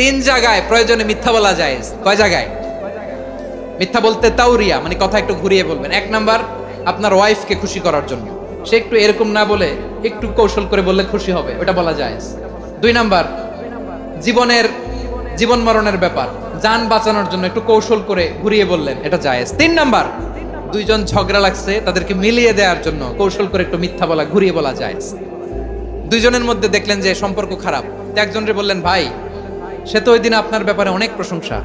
তিন জায়গায় প্রয়োজনে মিথ্যা বলা যায়। কয় জায়গায় মিথ্যা বলতে? তাওরিয়া, মানে কথা একটু ঘুরিয়ে বলবেন। এক নাম্বার, আপনার ওয়াইফকে খুশি করার জন্য, সে একটু এরকম না বলে একটু কৌশল করে বললে খুশি হবে, ওটা বলা যায়। দুই নাম্বার, জীবন মরণের ব্যাপার, জান বাঁচানোর জন্য একটু কৌশল করে ঘুরিয়ে বললেন, এটা জায়েজ। তিন নাম্বার, দুইজন ঝগড়া লাগছে, তাদেরকে মিলিয়ে দেওয়ার জন্য কৌশল করে একটু মিথ্যা বলা, ঘুরিয়ে বলা জায়েজ। দুইজনের মধ্যে দেখলেন যে সম্পর্ক খারাপ, একজনরে বললেন, ভাই সে তো ওই দিন আপনার ব্যাপারে অনেক প্রশংসা।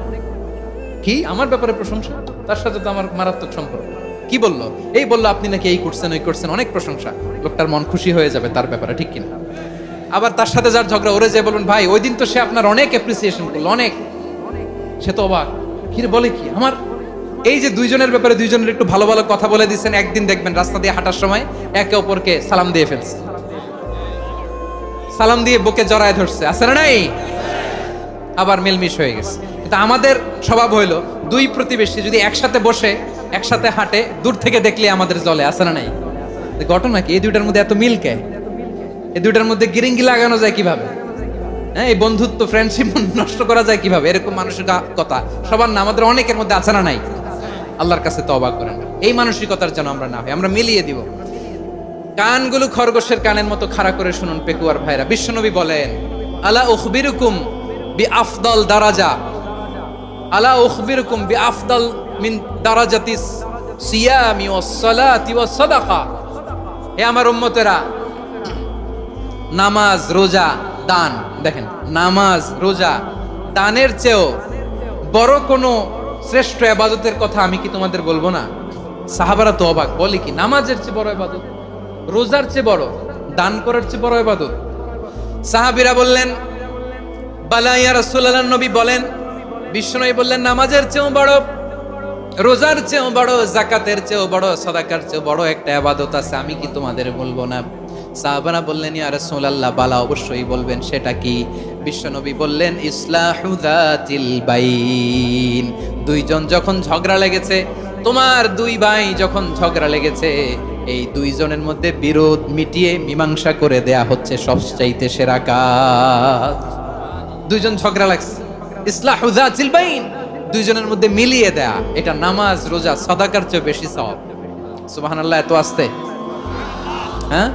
কি আমার ব্যাপারে প্রশংসা? তার সাথে তো আমার মারাত্মক সম্পর্ক। কি বললো? এই বললো আপনি নাকি এই করছেন ওই করছেন, অনেক প্রশংসা। লোকটার মন খুশি হয়ে যাবে তার ব্যাপারে, ঠিক কিনা? আবার তার সাথে যার ঝগড়া, ওরে যে বলবেন, ভাই ওই দিন তো সে আপনার অনেক অ্যাপ্রিসিয়েশন করলো, অনেক। সে তো অবাক, কি রে বলে কি আমার? এই যে দুইজনের ব্যাপারে দুইজনের একটু ভালো ভালো কথা বলে দিচ্ছেন, একদিন দেখবেন রাস্তা দিয়ে হাঁটার সময় একে অপরকে সালাম দিয়ে ফেলছে, সালাম দিয়ে বুকে জড়ায় ধরছে, আছে না নাই? আবার মিলমিশ হয়ে গেছে। কিন্তু আমাদের স্বভাব হইলো, দুই প্রতিবেশী যদি একসাথে বসে একসাথে হাঁটে, দূর থেকে দেখলে আমাদের জলে, আছে না নাই? ঘটনা কি? এই দুইটার মধ্যে এত মিল কে? এই দুইটার মধ্যে গিরিঙ্গি লাগানো যায় কিভাবে? হ্যাঁ, এই বন্ধুত্ব, ফ্রেন্ডশিপ নষ্ট করা যায় কিভাবে? এরকম মানসিকতা সবার না, আমাদের অনেকের মধ্যে আছে না নাই? আল্লাহর কাছে তওবা করেন, এই মানসিকতার যেন আমরা না হই, আমরা মিলিয়ে দিব। কানগুলো খরগোশের কানের মতো খাড়া করে শুনুন পেকুয়ার ভাইরা। বিশ্বনবী বলেন, আলা উখবিরুকুম বিআফদাল দারাজা, আলা উখবিরুকুম বিআফদাল মিন দারাজাতিস সিয়ামি ওয়াস সালাতি ওয়াস সাদাকা। হে আমার উম্মতেরা, নামাজ, রোজা, দান, দেখেন নামাজ, রোজা, দানের চেয়েও বড় কোনো শ্রেষ্ঠ ইবাদতের কথা আমি কি তোমাদের বলবো না? সাহাবারা তো অবাক, বলে কি নামাজের চেয়ে বড় ইবাদত, রোজার চেয়ে বড়, দান করার চেয়ে বড় ইবাদত? সাহাবীরা বললেন, বালা ইয়া রাসূলুল্লাহ। নবী বলেন, বিশ্বনবী বললেন, নামাজের চেয়েও বড়, রোজার চেয়েও বড়, যাকাতের চেয়েও বড়, সাদাকার চেয়েও বড় একটা ইবাদত আছে, আমি কি তোমাদের বলবো না? সাহাবারা বললেন, ইয়া রাসূলুল্লাহ, বালা, অবশ্যই বলবেন, সেটা কি? বিশ্বনবী বললেন, ইসলাহু যাতিল বাইন। দুইজন যখন ঝগড়া লেগেছে, তোমার দুই ভাই যখন ঝগড়া লেগেছে, এই দুইজনের মধ্যে বিরোধ মিটিয়ে মীমাংসা করে দেয়া হচ্ছে সবচাইতে সেরা কাজ। দুইজন ঝগড়া লাগছে, ইসলাহু যাতিল বাইন, দুইজনের মধ্যে মিলিয়ে দেয়া, এটা নামাজ, রোজা, সাদাকার চেয়ে বেশি সওয়াব। সুবহানাল্লাহ, এত আস্তে, হ্যাঁ?